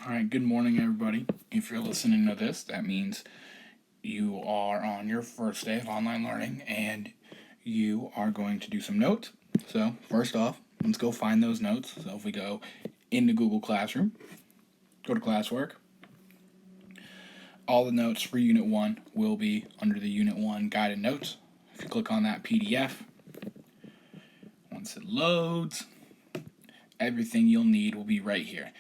Alright, good morning everybody. If you're listening to this, that means you are on your first day of online learning and you are going to do some notes. So, first off, let's go find those notes. So if we go into Google Classroom, go to classwork, all the notes for Unit 1 will be under the Unit 1 guided notes. If you click on that PDF, once it loads, everything you'll need will be right here.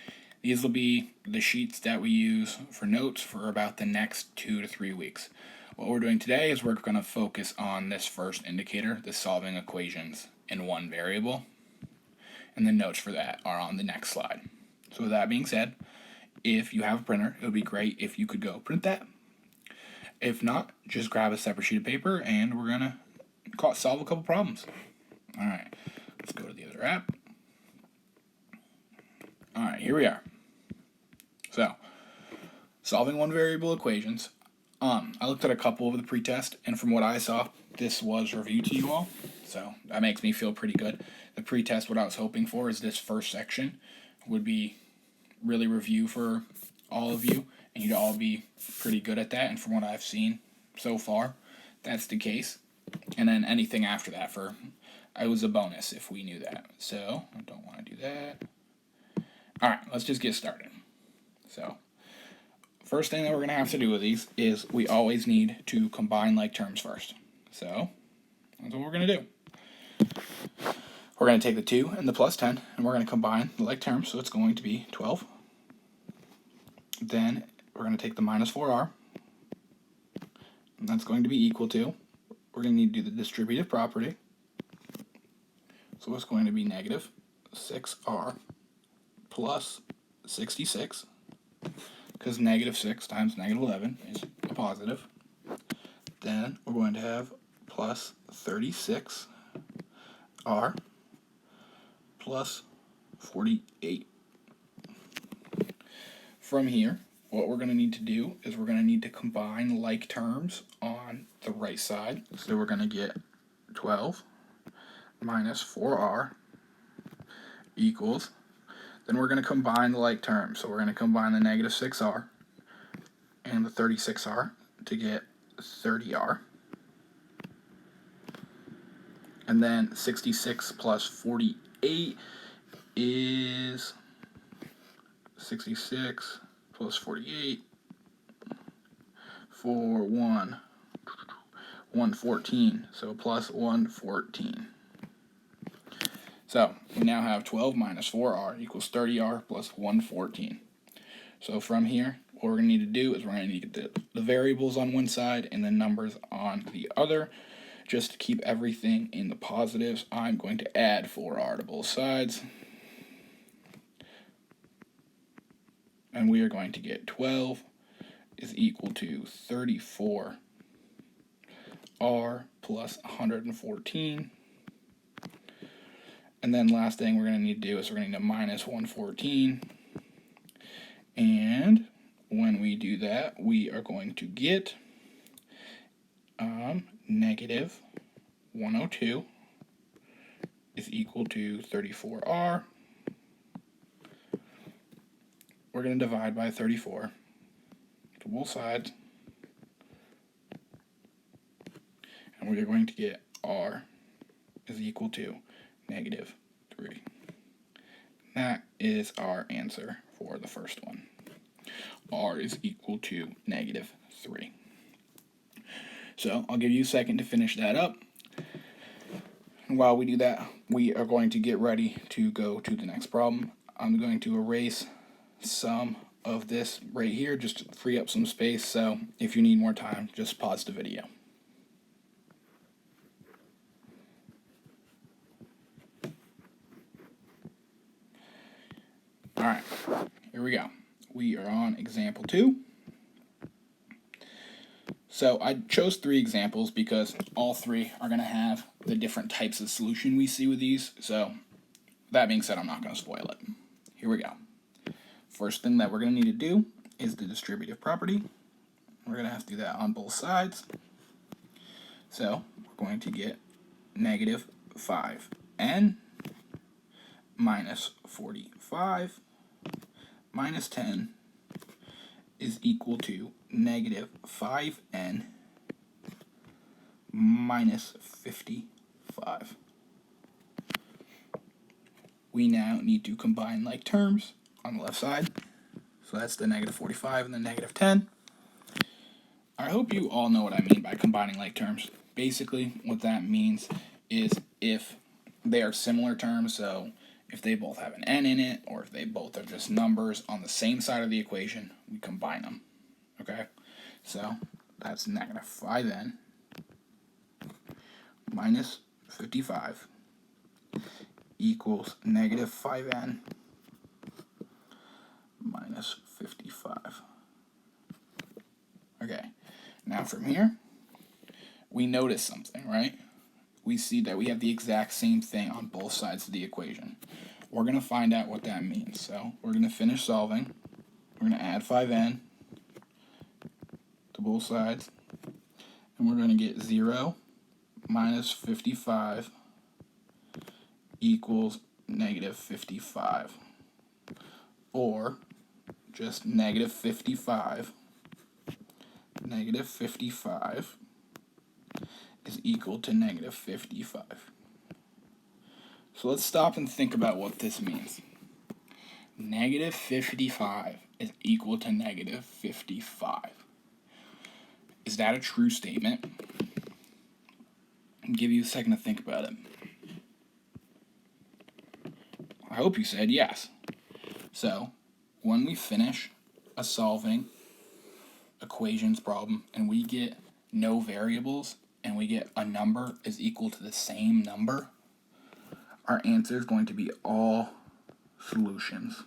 These will be the sheets that we use for notes for about the next 2 to 3 weeks. What we're doing today is we're going to focus on this first indicator, the solving equations in one variable, and the notes for that are on the next slide. So with that being said, if you have a printer, it would be great if you could go print that. If not, just grab a separate sheet of paper and we're going to solve a couple problems. Alright, let's go to the other app. Alright, here we are. So, solving one variable equations. I looked at a couple of the pretest, and from what I saw, this was reviewed to you all. So, that makes me feel pretty good. The pretest, what I was hoping for is this first section would be really review for all of you, and you'd all be pretty good at that, and from what I've seen so far, that's the case. And then anything after that it was a bonus if we knew that. So, I don't want to do that. Alright, let's just get started. So, first thing that we're going to have to do with these is we always need to combine like terms first. So, that's what we're going to do. We're going to take the 2 and the plus 10, and we're going to combine the like terms, so it's going to be 12. Then, we're going to take the minus 4r, and that's going to be equal to, we're going to need to do the distributive property, so it's going to be negative 6r plus 66, because negative 6 times negative 11 is a positive. Then we're going to have plus 36r plus 48. From here, what we're going to need to do is we're going to need to combine like terms on the right side. So we're going to get 12 minus 4r equals, then we're going to combine the like terms. So we're going to combine the negative 6r and the 36r to get 30r. And then 66 plus 48 is 66 plus 48 for 114. So plus 114. So we now have 12 minus 4r equals 30r plus 114. So from here, what we're going to need to do is we're going to need to get the variables on one side and the numbers on the other. Just to keep everything in the positives, I'm going to add 4r to both sides. And we are going to get 12 is equal to 34r plus 114. And then last thing we're going to need to do is we're going to need to minus 114. And when we do that, we are going to get negative 102 is equal to 34r. We're going to divide by 34 to both sides. And we are going to get r is equal to negative 3. That is our answer for the first one. R is equal to negative 3. So I'll give you a second to finish that up. And while we do that, we are going to get ready to go to the next problem. I'm going to erase some of this right here just to free up some space. So if you need more time, just pause the video. Alright, here we go. We are on example 2. So I chose 3 examples because all 3 are going to have the different types of solution we see with these. So that being said, I'm not going to spoil it. Here we go. First thing that we're going to need to do is the distributive property. We're going to have to do that on both sides. So we're going to get negative 5n minus 45 minus 10 is equal to negative 5n minus 55. We now need to combine like terms on the left side. So that's the negative 45 and the negative 10. I hope you all know what I mean by combining like terms. Basically, what that means is if they are similar terms, so if they both have an n in it, or if they both are just numbers on the same side of the equation, we combine them. Okay? So that's negative 5n minus 55 equals negative 5n minus 55. Okay, now from here, we notice something, right? We see that we have the exact same thing on both sides of the equation. We're going to find out what that means. So we're going to finish solving. We're going to add 5n to both sides. And we're going to get 0 minus 55 equals negative 55. Or just negative 55. Negative 55 is equal to negative 55. So let's stop and think about what this means. Negative 55 is equal to negative 55. Is that a true statement? I'll give you a second to think about it. I hope you said yes. So, when we finish a solving equations problem and we get no variables and we get a number is equal to the same number, our answer is going to be all solutions.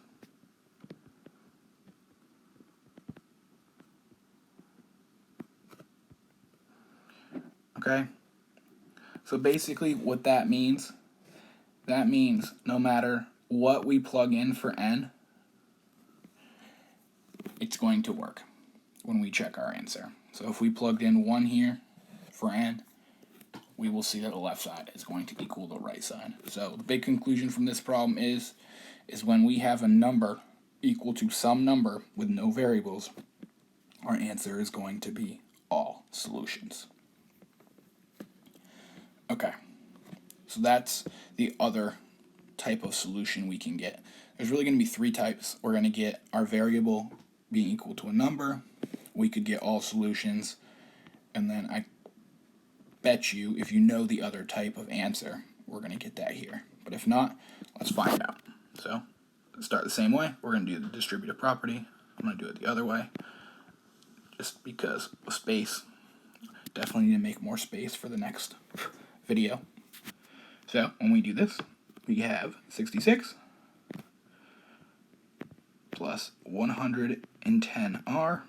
Okay? So basically what that means no matter what we plug in for n, it's going to work when we check our answer. So if we plugged in 1 here for n, we will see that the left side is going to equal the right side. So the big conclusion from this problem is when we have a number equal to some number with no variables, our answer is going to be all solutions. Okay, so that's the other type of solution we can get. There's really going to be 3 types. We're going to get our variable being equal to a number. We could get all solutions, and then I bet you if you know the other type of answer, we're going to get that here. But if not, let's find out. So let's start the same way. We're going to do the distributive property. I'm going to do it the other way just because of space. Definitely need to make more space for the next video. So when we do this, we have 66 plus 110r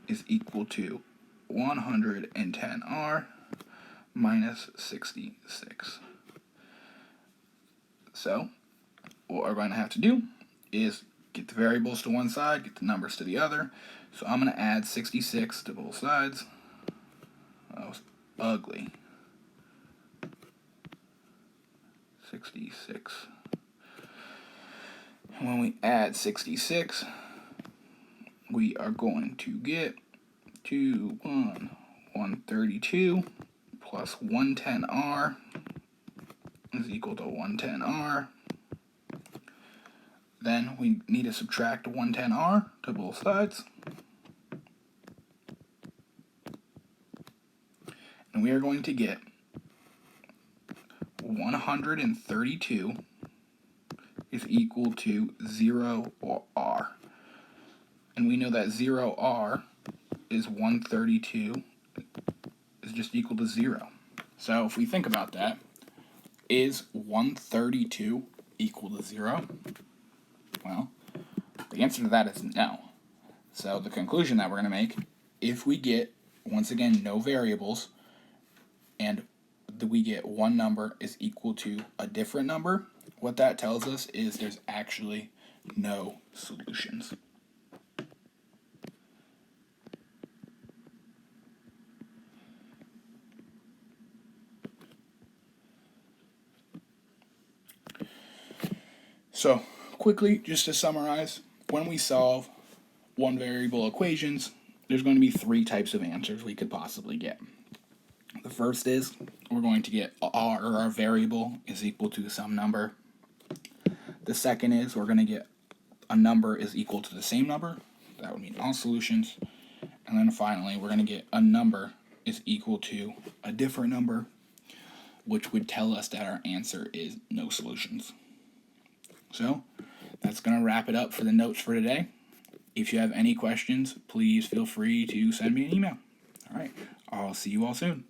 is equal to 110r minus 66. So what we're going to have to do is get the variables to one side, get the numbers to the other. So I'm going to add 66 to both sides. That was ugly. 66. And when we add 66, we are going to get 132 plus 110r is equal to 110r. Then we need to subtract 110r to both sides. And we are going to get 132 is equal to 0r. And we know that 0r is 132 is just equal to 0. So if we think about that, is 132 equal to 0? Well, the answer to that is no. So the conclusion that we're going to make, if we get, once again, no variables, and we get one number is equal to a different number, what that tells us is there's actually no solutions. So quickly, just to summarize, when we solve one variable equations, there's going to be three types of answers we could possibly get. The first is we're going to get our variable is equal to some number. The second is we're going to get a number is equal to the same number. That would mean all solutions. And then finally, we're going to get a number is equal to a different number, which would tell us that our answer is no solutions. So that's going to wrap it up for the notes for today. If you have any questions, please feel free to send me an email. All right, I'll see you all soon.